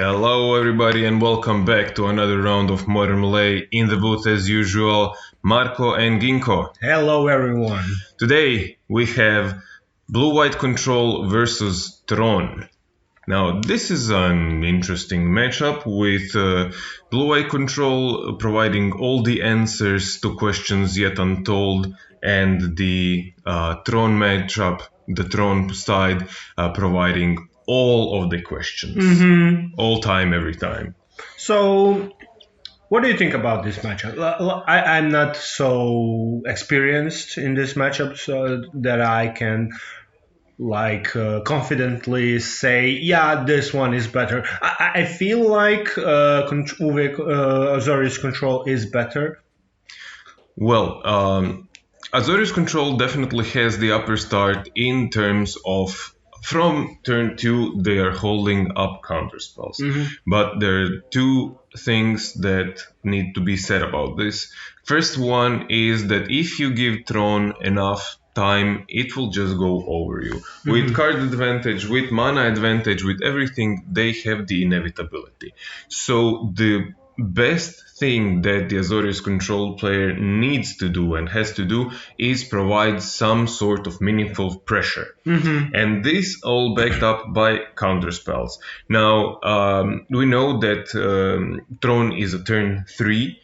Hello, everybody, and welcome back to another round of Modern Melee. In the booth, as usual, Marco and Ginkgo. Hello, everyone. Today we have Blue-White Control versus Tron. Now, this is an interesting matchup with Blue-White Control providing all the answers to questions yet untold, and the Tron matchup, the Tron side, providing all of the questions. All time, every time. So, what do you think about this matchup? I'm not so experienced in this matchup so that I can confidently say, yeah, this one is better. I feel like Azorius Control is better. Well, Azorius Control definitely has the upper start in terms of from turn 2 they are holding up counterspells. But there are two things that need to be said about this. First one is that if you give Tron enough time, it will just go over you. With card advantage, with mana advantage, with everything, they have the inevitability. So the best thing that the Azorius Control player needs to do and has to do is provide some sort of meaningful pressure. And this all backed up by counterspells. Now, we know that Tron is a turn 3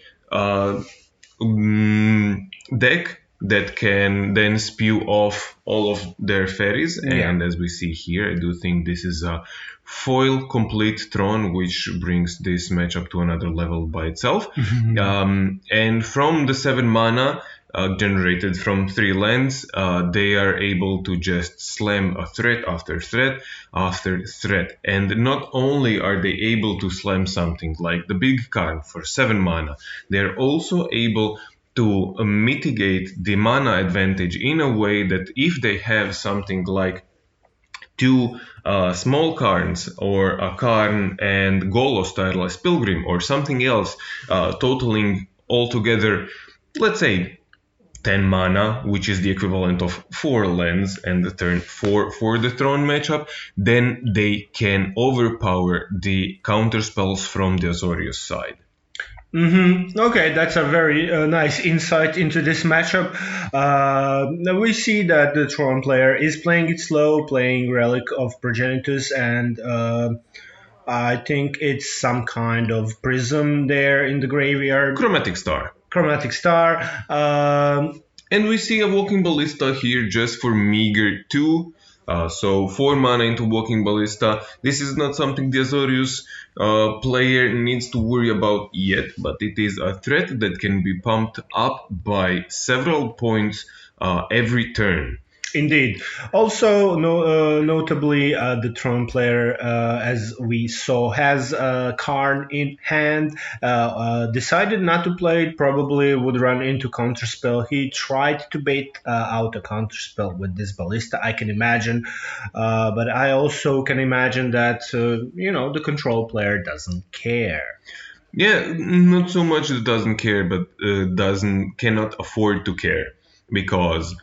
deck that can then spew off all of their fairies. And as we see here, I do think this is a foil complete Tron, which brings this matchup to another level by itself. And from the 7 mana generated from 3 lands, they are able to just slam a threat after threat after threat. And not only are they able to slam something like the Big Karn for 7 mana, they're also able to mitigate the mana advantage in a way that if they have something like 2 small Karns or a Karn and Golo Stylus Pilgrim or something else, totaling altogether, let's say, 10 mana, which is the equivalent of 4 lands and the turn 4 for the Tron matchup, then they can overpower the counterspells from the Azorius side. Okay, that's a very nice insight into this matchup. We see that the Tron player is playing it slow, playing Relic of Progenitus, and I think it's some kind of prism there in the graveyard. Chromatic Star. And we see a Walking Ballista here just for meager 2. So 4 mana into Walking Ballista. This is not something the Azorius player needs to worry about yet, but it is a threat that can be pumped up by several points every turn. Indeed. Also, notably, the Tron player, as we saw, has Karn in hand. Decided not to play it. Probably would run into Counterspell. He tried to bait out a Counterspell with this Ballista. I can imagine, but I also can imagine that the Control player doesn't care. Yeah, not so much that doesn't care, but cannot afford to care, because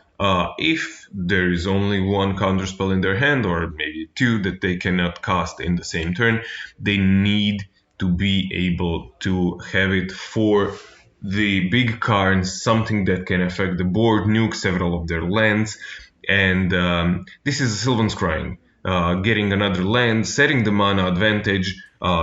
if there is only one counterspell in their hand, or maybe 2 that they cannot cast in the same turn, they need to be able to have it for the big cards, something that can affect the board, nuke several of their lands. And this is Sylvan Scrying. Getting another land, setting the mana advantage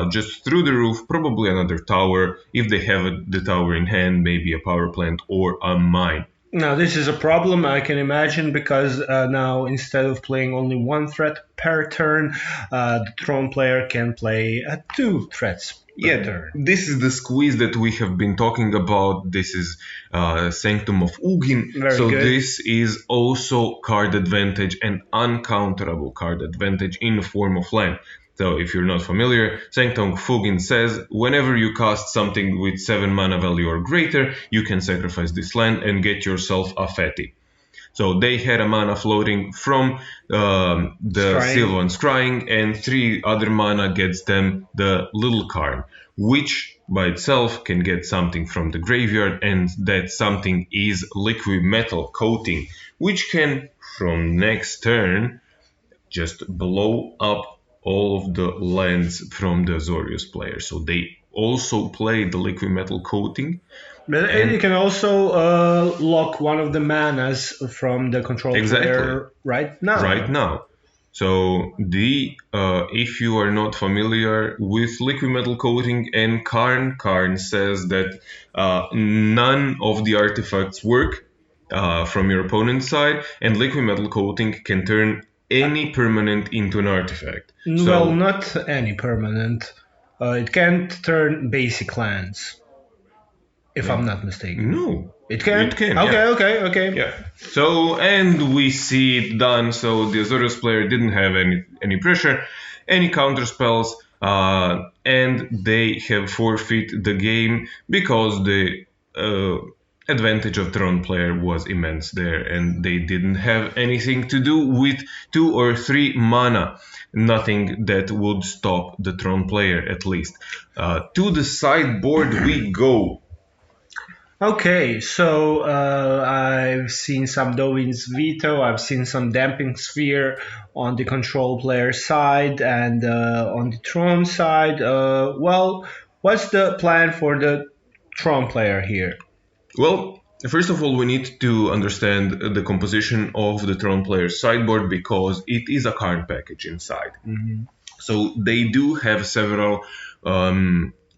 just through the roof, probably another tower. If they have the tower in hand, maybe a power plant or a mine. Now, this is a problem, I can imagine, because now instead of playing only 1 threat per turn, the Tron player can play 2 threats per turn. This is the squeeze that we have been talking about. This is Sanctum of Ugin. Very good. This is also card advantage and uncounterable card advantage in the form of land. So if you're not familiar, Sanctum of Ugin says whenever you cast something with 7 mana value or greater, you can sacrifice this land and get yourself a fatty. So they had a mana floating from the Sylvan Scrying, and 3 other mana gets them the Little Karn, which by itself can get something from the graveyard, and that something is Liquid Metal Coating, which can, from next turn, just blow up all of the lands from the Azorius player. So they also play the liquid metal coating. But And you can also lock one of the manas from the control player right now. Right now. So if you are not familiar with liquid metal coating and Karn says that none of the artifacts work from your opponent's side, and liquid metal coating can turn any permanent into an artifact. Well, not any permanent. It can't turn basic lands, if I'm not mistaken. No. It can? It can, Okay. Yeah. So, and we see it done. So the Azorius player didn't have any pressure, any counterspells, and they have forfeit the game because the advantage of Tron player was immense there, and they didn't have anything to do with 2 or 3 mana. Nothing that would stop the Tron player, at least. To the sideboard we go. Okay, so I've seen some Dovin's Veto, I've seen some Damping Sphere on the control player side, and on the Tron side, well, what's the plan for the Tron player here? Well, first of all, we need to understand the composition of the Tron player's sideboard because it is a card package inside. Mm-hmm. So they do have several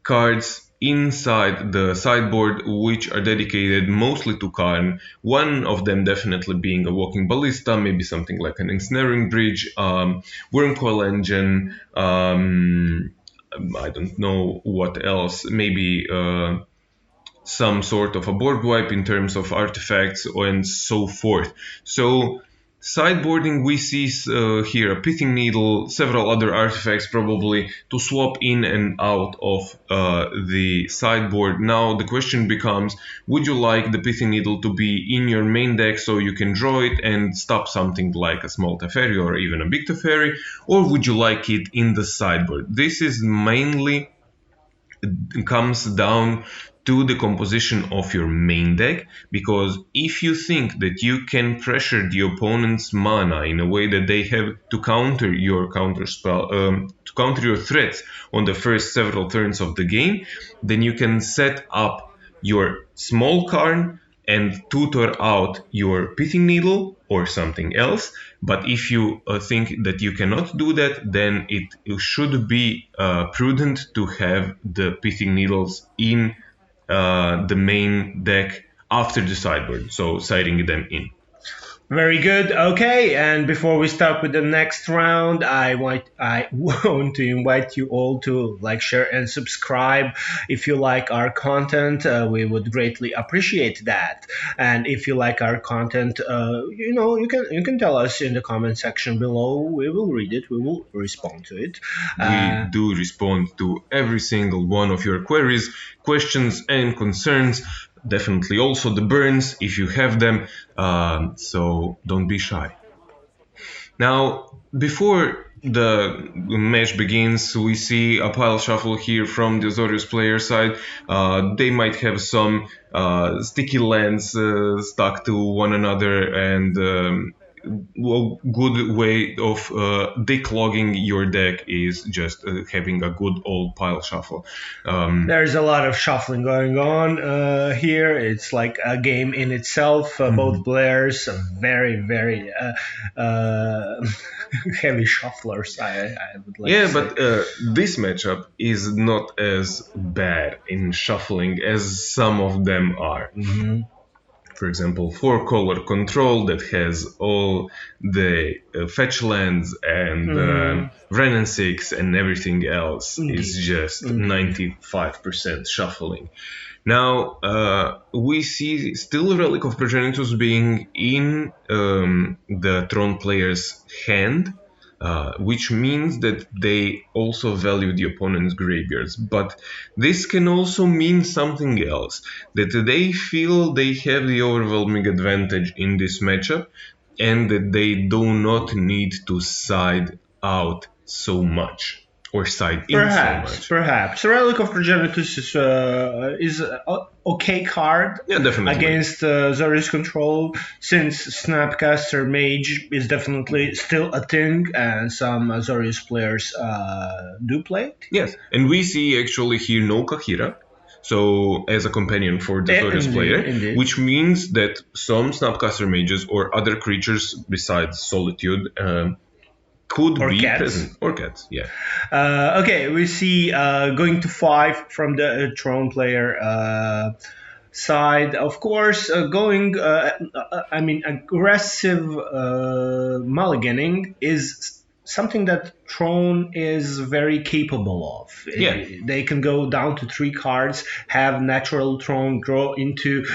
cards inside the sideboard which are dedicated mostly to Karn. One of them definitely being a walking ballista, maybe something like an ensnaring bridge, wormcoil engine, I don't know what else, maybe some sort of a board wipe in terms of artifacts and so forth. So sideboarding, we see here a pithing needle, several other artifacts probably to swap in and out of the sideboard. Now the question becomes, would you like the pithing needle to be in your main deck so you can draw it and stop something like a small Teferi or even a big Teferi, or would you like it in the sideboard? This is mainly comes down to the composition of your main deck, because if you think that you can pressure the opponent's mana in a way that they have to counter your counterspell, to counter your threats on the first several turns of the game, then you can set up your small Karn and tutor out your pithing needle or something else. But if you think that you cannot do that, then it should be prudent to have the pithing needles in the main deck after the sideboard, so siding them in. Very good. Okay, and before we start with the next round, I want to invite you all to like, share, and subscribe. If you like our content, we would greatly appreciate that. And if you like our content, you can tell us in the comment section below. We will read it. We will respond to it. We do respond to every single one of your queries, questions, and concerns. Definitely also the burns if you have them, so don't be shy. Now, before the match begins, we see a pile shuffle here from the Azorius player side. They might have some sticky lands stuck to one another, and a good way of declogging your deck is just having a good old pile shuffle. There's a lot of shuffling going on here. It's like a game in itself. Both players are very, very heavy shufflers, I would like to say. But this matchup is not as bad in shuffling as some of them are. Mm-hmm. For example, 4-color control that has all the fetch lands and Renin 6 and everything else is just 95% shuffling. Now, we see still Relic of Progenitus being in the Tron player's hand, which means that they also value the opponent's graveyards. But this can also mean something else, that they feel they have the overwhelming advantage in this matchup and that they do not need to side out so much. or side in so Perhaps, much. perhaps. Relic of Progenitus is a okay card Yeah, definitely. against Azorius Control, since Snapcaster Mage is definitely still a thing, and some Azorius players do play it. Yes, and we see actually here no Kahira, so as a companion for the Azorius Indeed, player, indeed. which means that some Snapcaster mages or other creatures besides Solitude could Or be cats. present. Or cats, yeah. Okay, we see going to 5 from the Tron player side. Of course, aggressive mulliganing is something that Tron is very capable of. Yeah. They can go down to 3 cards, have natural Tron grow into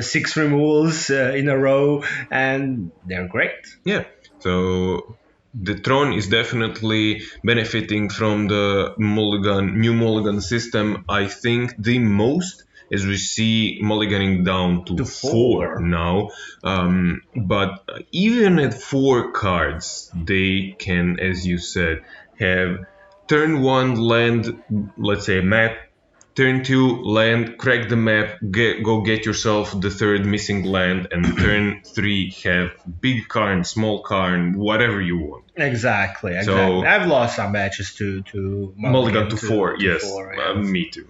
6 removals in a row, and they're great. Yeah, so the Tron is definitely benefiting from the new mulligan system. I think the most, as we see mulliganing down to 4 now. But even at 4 cards, they can, as you said, have turn 1 land, let's say map, turn 2 land, crack the map, go get yourself the 3rd missing land, and turn 3 have big Karn, small Karn, whatever you want. Exactly. So I've lost some matches to mulligan to 4, to yes, 4, yes. me too.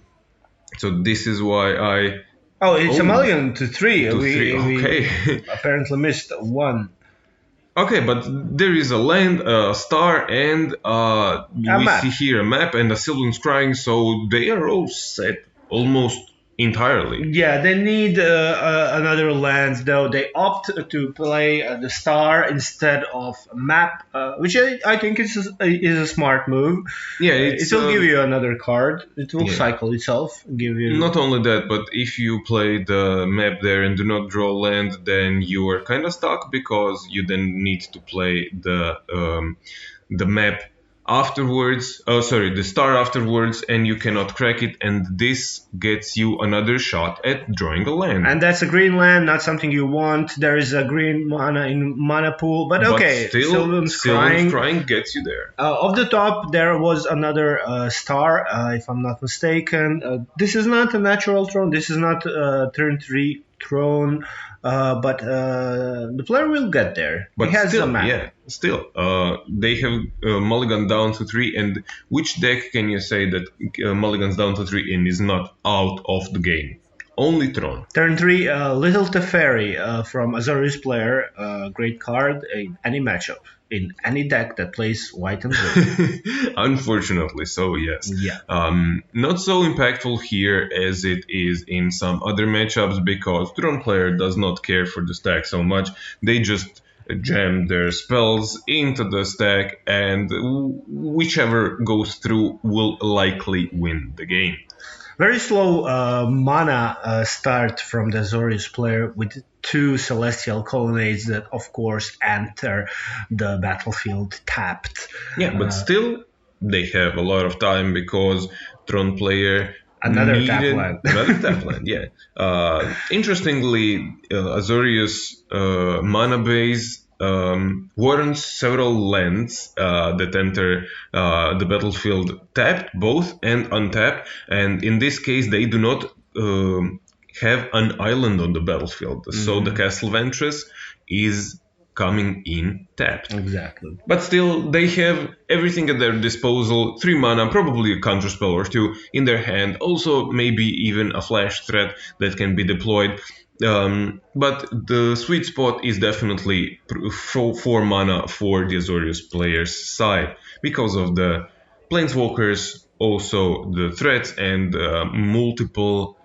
So this is why I... Oh, it's a mulligan to 3. To we, 3, okay. We apparently missed 1. Okay, but there is a land, a star, and we map. see here a map and a Sylvan Scrying, so they are all set almost entirely. Yeah, they need another land, though. They opt to play the star instead of map, which I think is a smart move. Yeah, it will give you another card. It will yeah. cycle itself. Give you Not only that, but if you play the map there and do not draw land, then you are kind of stuck, because you then need to play the map afterwards. Oh, sorry, the star afterwards, and you cannot crack it. And this gets you another shot at drawing a land. And that's a green land, not something you want. There is a green mana in mana pool, but okay. Still, Sylvan Scrying gets you there. Off the top, there was another star, if I'm not mistaken. This is not a natural throne. This is not turn 3 throne. But the player will get there. But he has still, a map. Yeah, still, they have mulligan down to 3, and which deck can you say that mulligans down to 3 in is not out of the game? Only Tron. Turn 3, Little Teferi from Azorius player, great card in any matchup, in any deck that plays white and blue. Unfortunately, so yes. Yeah. Not so impactful here as it is in some other matchups, because Tron player does not care for the stack so much. They just jam their spells into the stack, and whichever goes through will likely win the game. Very slow mana start from the Azorius player with 2 Celestial Colonnades that, of course, enter the battlefield tapped. Yeah, but still, they have a lot of time, because Tron player Another tap land. Another tap land, yeah. Interestingly, Azorius mana base warrants several lands that enter the battlefield tapped, both and untapped, and in this case they do not have an island on the battlefield. Mm-hmm. So the Castle Ventress is coming in tapped. Exactly. But still, they have everything at their disposal. 3 mana, probably a counterspell or 2 in their hand. Also, maybe even a flash threat that can be deployed. But the sweet spot is definitely 4 mana for the Azorius player's side, because of the planeswalkers, also the threats, and multiple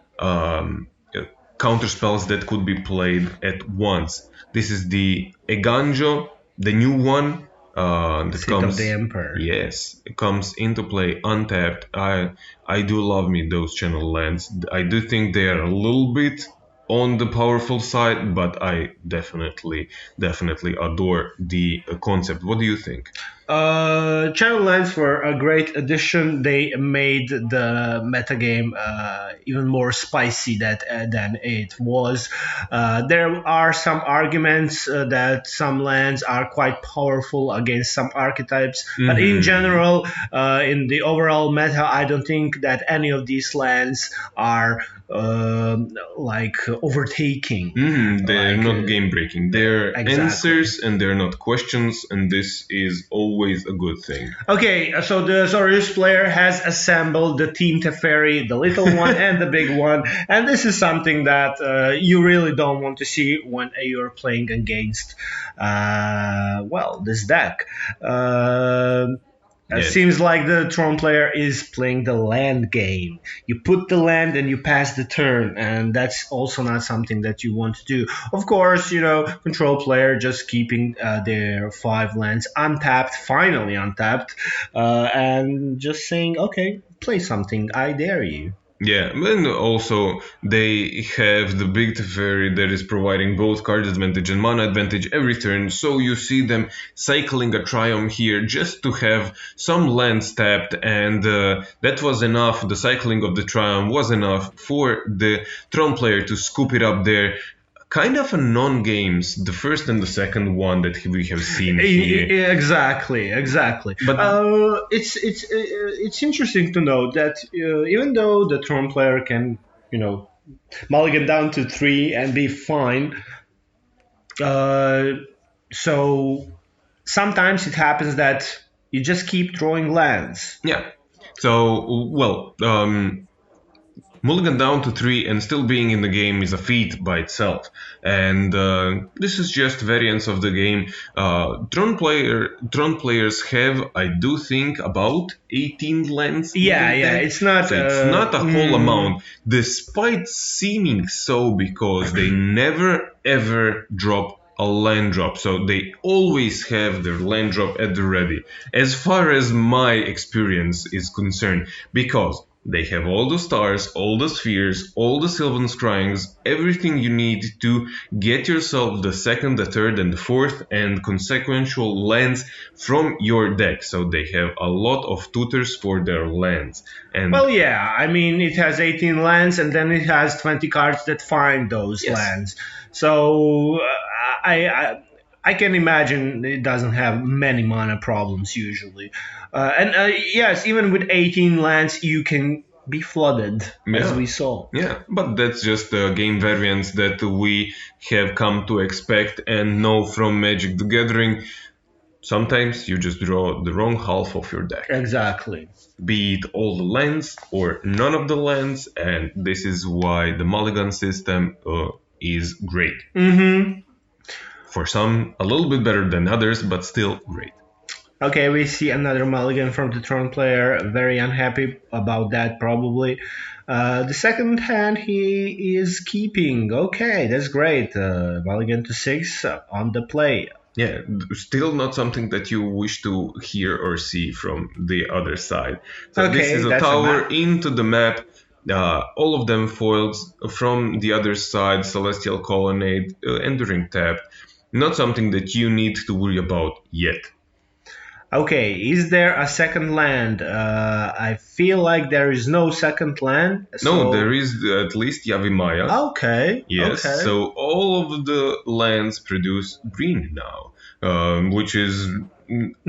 counterspells that could be played at once. This is the Eganjo, the new one that Seat comes. Of the Emperor. Yes, it comes into play untapped. I do love me those channel lands. I do think they are a little bit on the powerful side, but I definitely adore the concept. What do you think? Channel lands were a great addition. They made the metagame even more spicy than it was. There are some arguments that some lands are quite powerful against some archetypes, but in general, in the overall meta, I don't think that any of these lands are like overtaking. They're Like, not game breaking. They're exactly. answers and they're not questions, and this is always a good thing. Okay, so the Azorius player has assembled the Team Teferi, the little one and the big one, and this is something that you really don't want to see when you're playing against, this deck. It Yes. seems like the Tron player is playing the land game. You put the land and you pass the turn, and that's also not something that you want to do. Of course, control player just keeping their 5 lands untapped, finally untapped, and just saying, okay, play something, I dare you. Yeah, and also they have the big Teferi that is providing both card advantage and mana advantage every turn, so you see them cycling a Triome here just to have some lands tapped, and that was enough. The cycling of the Triome was enough for the Tron player to scoop it up there. Kind of a non-games, the first and the second one that we have seen here. Exactly. But It's interesting to note that even though the Tron player can, mulligan down to 3 and be fine, so sometimes it happens that you just keep drawing lands. yeah, so mulligan down to 3 and still being in the game is a feat by itself, and this is just variants of the game. Tron players have, I do think, about 18 lands. Yeah, it's not. So it's not a whole amount, despite seeming so, because they never ever drop a land drop, so they always have their land drop at the ready, as far as my experience is concerned, because they have all the stars, all the spheres, all the Sylvan Scryings, everything you need to get yourself the second, the third, and the fourth, and consequential lands from your deck. So they have a lot of tutors for their lands. And well, yeah, I mean, it has 18 lands, and then it has 20 cards that find those lands. So I can imagine it doesn't have many mana problems usually. Yes, even with 18 lands, you can be flooded, as we saw. Yeah, but that's just the game variants that we have come to expect and know from Magic the Gathering. Sometimes you just draw the wrong half of your deck. Exactly. Be it all the lands or none of the lands, and this is why the mulligan system is great. For some, a little bit better than others, but still great. Okay, we see another mulligan from the Tron player. Very unhappy about that, probably. The second hand he is keeping. Okay, that's great. Mulligan to 6 on the play. Yeah, still not something that you wish to hear or see from the other side. So this is a tower into the map. All of them foils from the other side. Celestial Colonnade, entering tapped. Not something that you need to worry about yet. Okay, is there a second land? I feel like there is no second land. No, there is at least Yavimaya. Okay. Yes, okay. So all of the lands produce green now, which is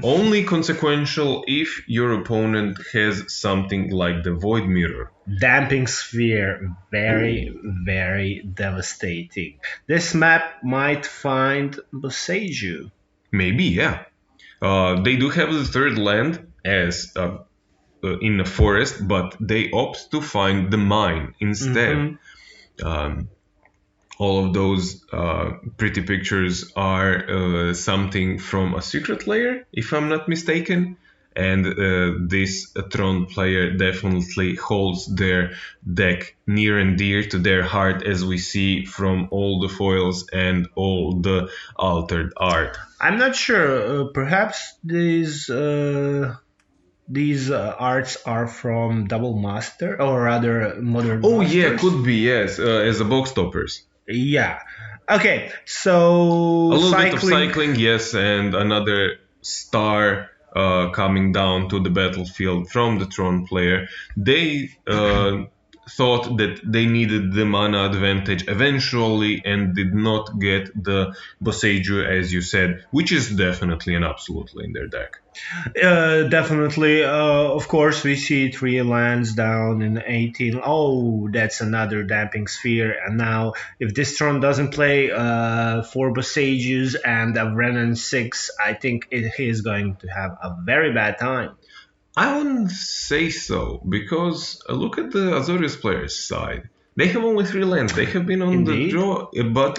only consequential if your opponent has something like the Void Mirror. Damping Sphere, very, very devastating. This map might find Boseiju. Maybe, yeah. They do have the third land as in a forest, but they opt to find the mine instead. All of those pretty pictures are something from a secret layer, if I'm not mistaken. And this Tron player definitely holds their deck near and dear to their heart, as we see from all the foils and all the altered art. I'm not sure. Perhaps these arts are from Double Master, or rather Modern Masters. Yeah, could be, yes, as a box toppers. Yeah. Okay, so a little bit of cycling, yes, and another star coming down to the battlefield from the Tron player, they thought that they needed the mana advantage eventually and did not get the Boseiju, as you said, which is definitely and absolutely in their deck. Definitely. Of course, we see 3 lands down in 18. Oh, that's another Damping Sphere. And now, if this Tron doesn't play 4 Boseijus and a Renan 6, I think he is going to have a very bad time. I wouldn't say so, because look at the Azorius players' side. They have only 3 lands. They have been on Indeed. the draw, but...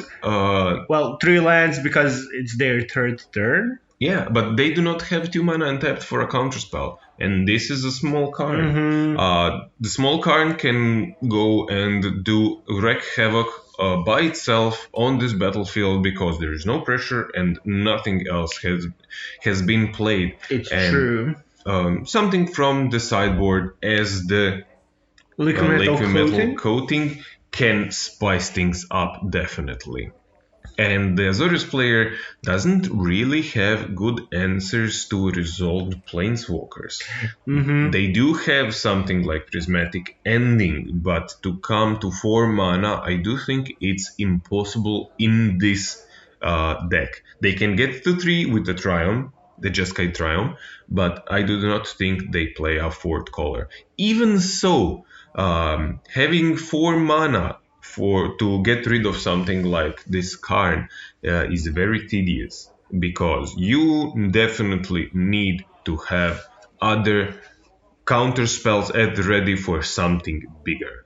well, 3 lands because it's their 3rd turn. Yeah, but they do not have 2 mana untapped for a counterspell, and this is a small card. The small card can go and do wreak havoc by itself on this battlefield because there is no pressure and nothing else has been played. It's true. Something from the sideboard as the liquid metal coating can spice things up definitely. And the Azorius player doesn't really have good answers to resolved planeswalkers. They do have something like Prismatic Ending, but to come to 4 mana, I do think it's impossible in this deck. They can get to 3 with the Triome, the Jeskai Triome, but I do not think they play a 4th color. Even so, having 4 mana to get rid of something like this card is very tedious, because you definitely need to have other counterspells at the ready for something bigger.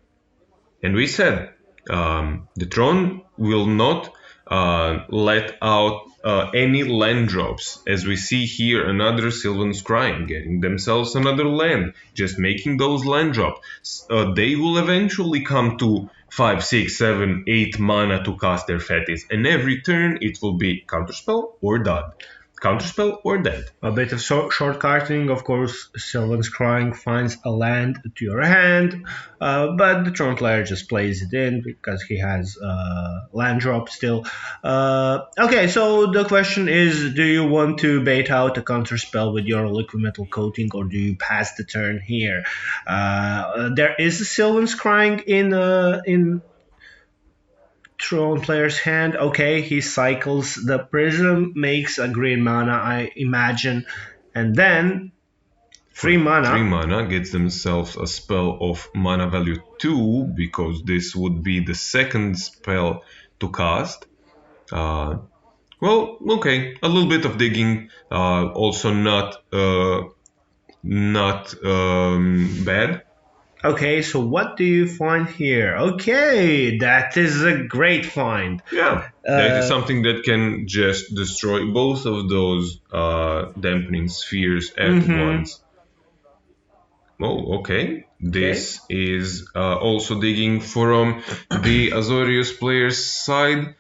And we said the Tron will not let out any land drops, as we see here another Sylvan Scrying getting themselves another land, just making those land drops. They will eventually come to 5, 6, 7, 8 mana to cast their Fetis, and every turn it will be Counterspell or Dead. Counterspell or Dead. A bit of short-carting, of course. Sylvan Scrying finds a land to your hand, but the Tron player just plays it in because he has land drop still. Okay, so the question is, do you want to bait out a Counterspell with your liquid metal coating, or do you pass the turn here? There is a Sylvan Scrying in Tron player's hand. Okay, he cycles the Prism, makes a green mana, I imagine, and then 3 mana. 3 mana gets themselves a spell of mana value 2, because this would be the 2nd spell to cast. Well, okay, a little bit of digging, also not bad. Okay, so what do you find here? Okay, that is a great find. Yeah, that is something that can just destroy both of those dampening spheres at once. Oh, okay. This is also digging from the Azorius player's side.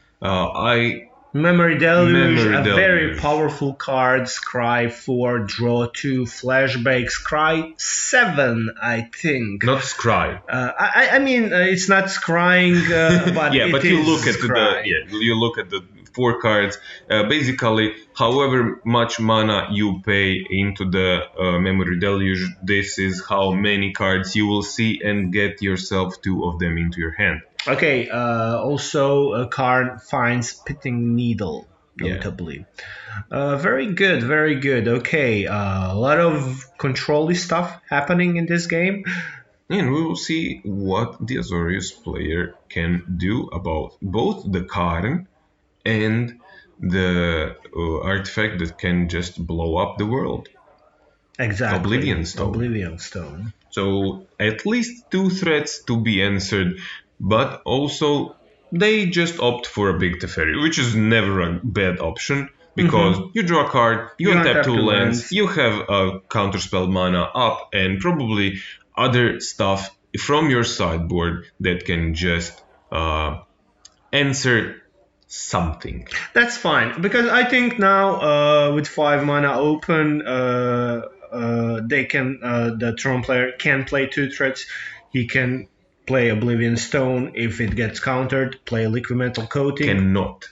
Memory Deluge, very powerful card. Scry 4, draw 2, flashback. Scry 7, I think. Not Scry. I mean, it's not scrying, but yeah, but you look at scry. you look at the 4 cards. Basically, however much mana you pay into the Memory Deluge, this is how many cards you will see, and get yourself 2 of them into your hand. Okay, also Karn finds Pitting Needle, notably. Very good, very good. Okay, a lot of control-y stuff happening in this game. And we will see what the Azorius player can do about both the Karn and the artifact that can just blow up the world. Exactly. Oblivion Stone. So at least 2 threats to be answered, but also they just opt for a big Teferi, which is never a bad option, because you draw a card, you untap 2 lands, you have a counterspell mana up, and probably other stuff from your sideboard that can just answer something. That's fine, because I think now with 5 mana open, they can the Tron player can play 2 threats. He can play Oblivion Stone. If it gets countered, play Liquid Metal Coating. Cannot,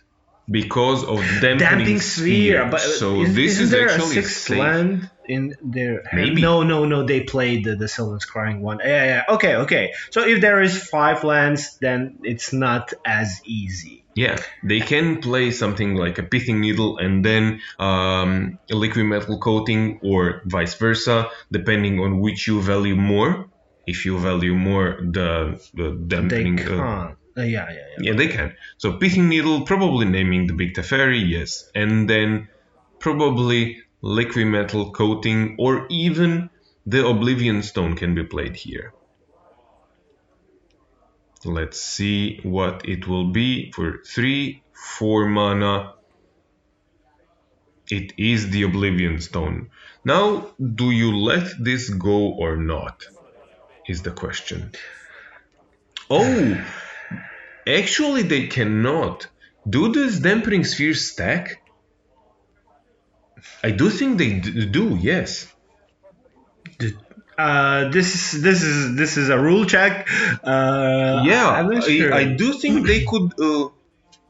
because of Damping Sphere. But so this is there actually a 6th land in their hand. Maybe. No. They played the Sylvan Scrying one. Yeah. Okay. So if there is 5 lands, then it's not as easy. Yeah, they can play something like a pithing needle and then a liquid metal coating, or vice versa, depending on which you value more. If you value more the dampening, They can't. Yeah. yeah, they can. So pithing needle, probably naming the big Teferi, yes, and then probably liquid metal coating, or even the Oblivion Stone can be played here. Let's see what it will be for 3-4 mana. It is the Oblivion Stone. Now, do you let this go or not? Is the question. Oh, actually they cannot. Do these Dampening Spheres stack? I do think they do, yes. This is a rule check. Yeah, I'm not sure. I do think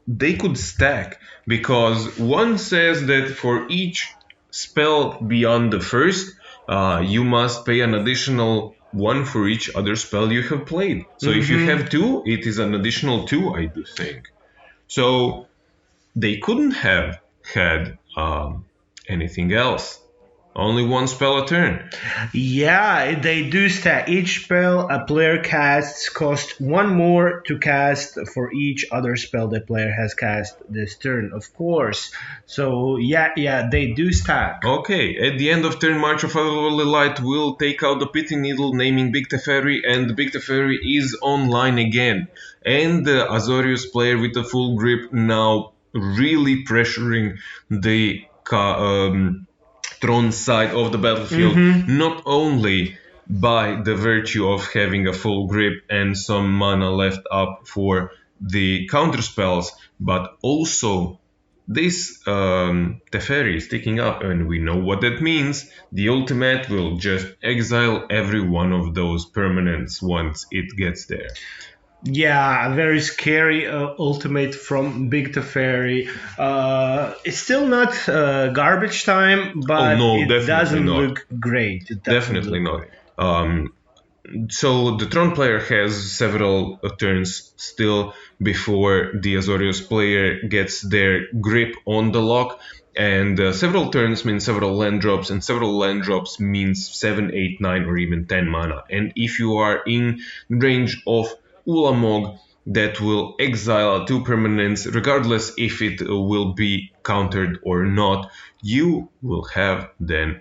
they could stack, because one says that for each spell beyond the first, you must pay an additional 1 for each other spell you have played. So if you have 2, it is an additional 2, I do think. So they couldn't have had anything else. Only 1 spell a turn. Yeah, they do stack. Each spell a player casts costs 1 more to cast for each other spell the player has cast this turn, of course. So yeah, they do stack. Okay, at the end of turn, March of Otherworldly Light will take out the Pithing Needle, naming Big Teferi, and the Big Teferi is online again. And the Azorius player with a full grip now really pressuring the Tron side of the battlefield, not only by the virtue of having a full grip and some mana left up for the counterspells, but also this Teferi is sticking up, and we know what that means. The ultimate will just exile every one of those permanents once it gets there. Yeah, a very scary ultimate from Big Teferi. It's still not garbage time, but it doesn't look great. Definitely not. So the Tron player has several turns still before the Azorius player gets their grip on the lock, and several turns mean several land drops, and several land drops means 7, 8, 9, or even 10 mana. And if you are in range of Ulamog, that will exile 2 permanents, regardless if it will be countered or not, you will have then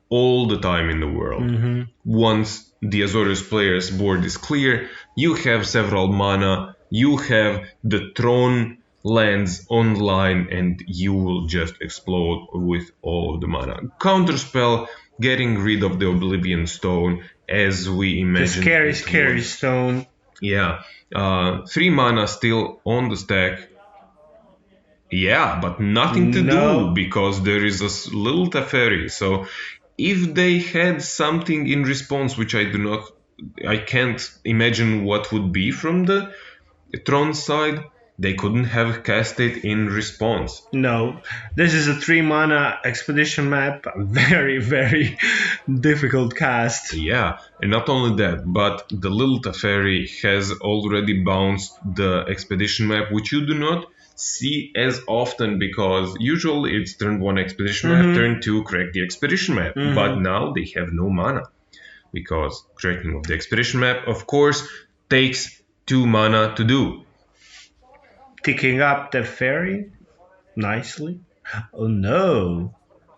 all the time in the world. Once the Azorius player's board is clear, you have several mana, you have the Tron lands online, and you will just explode with all of the mana. Counterspell, getting rid of the Oblivion Stone, as we imagined. The scary stone. Yeah, 3 mana still on the stack. Yeah, but nothing to do, because there is a little Teferi. So if they had something in response, which I can't imagine what would be from the Tron side, they couldn't have cast it in response. No, this is a 3 mana expedition map, very, very difficult cast. Yeah, and not only that, but the little Teferi has already bounced the expedition map, which you do not see as often, because usually it's turn 1 expedition map, turn 2 crack the expedition map, but now they have no mana, because cracking of the expedition map, of course, takes 2 mana to do. Ticking up the ferry nicely. Oh no.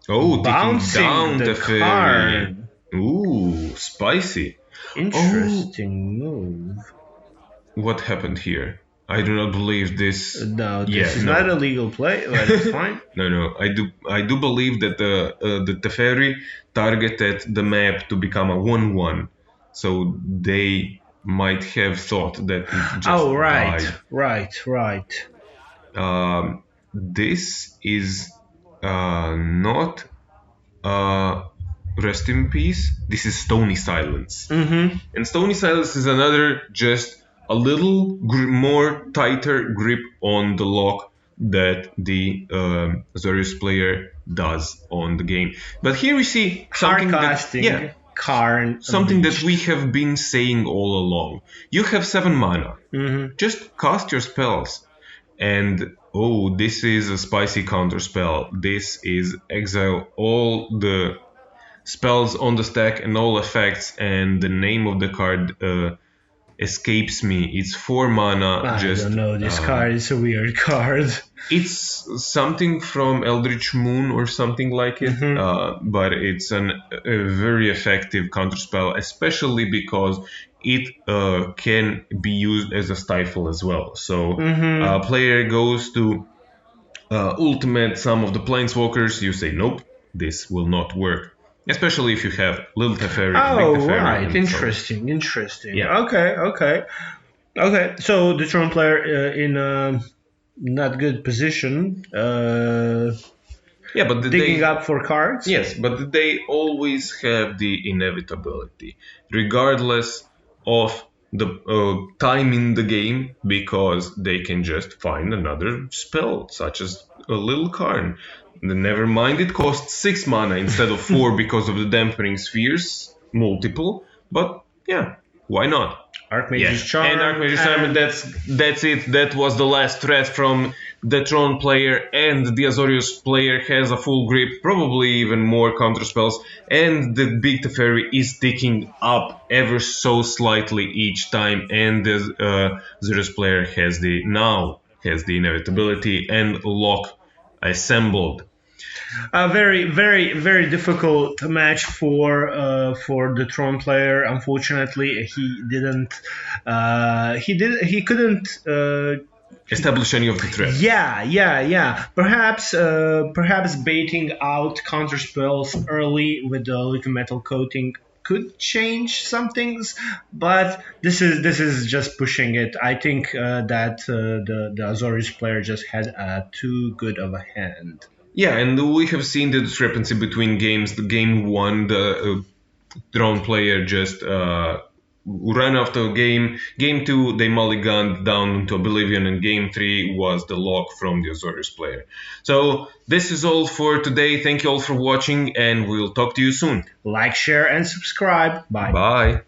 Oh, bouncing down the Teferi. card. Ooh, spicy. Interesting move. What happened here? I do not believe this. No, this is not a legal play, but it's fine. No. I do believe that the Teferi targeted the map to become a 1/1, so they might have thought that it just died. Right. This is not Rest in Peace. This is Stony Silence. And Stony Silence is another just a little more tighter grip on the lock that the Azorius player does on the game. But here we see something Hardcasting, Karn, something that we have been saying all along. You have 7 mana. Just cast your spells. And oh, this is a spicy counterspell. This is exile all the spells on the stack and all effects, and the name of the card escapes me. It's 4 mana. I don't know. This card is a weird card. It's something from Eldritch Moon or something like it, but it's a very effective counterspell, especially because it can be used as a stifle as well. So a player goes to ultimate some of the planeswalkers, you say, nope, this will not work. Especially if you have Little Teferi, Oh, Big Teferi. right. Interesting. Yeah. Okay. So the Tron player in a not good position. But digging up for cards. Yes, but they always have the inevitability, regardless of the time in the game, because they can just find another spell, such as a little Karn. Never mind, it costs 6 mana instead of 4 because of the dampening spheres, multiple. But yeah, why not? Archmage's Charm. And Archmage's Charm, that's it. That was the last threat from the Tron player, and the Azorius player has a full grip, probably even more counterspells, and the Big Teferi is ticking up ever so slightly each time, and the Azorius player has the inevitability and lock assembled. A very difficult match for the Tron player. Unfortunately, he couldn't establish any of the threats. Yeah. Perhaps baiting out counterspells early with the little metal coating could change some things, but this is just pushing it. I think that the Azorius player just had too good of a hand. Yeah, and we have seen the discrepancy between games. The game 1, the Tron player just ran after game. Game 2, they mulliganed down into Oblivion, and Game 3 was the lock from the Azorius player. So this is all for today. Thank you all for watching, and we'll talk to you soon. Like, share, and subscribe. Bye. Bye.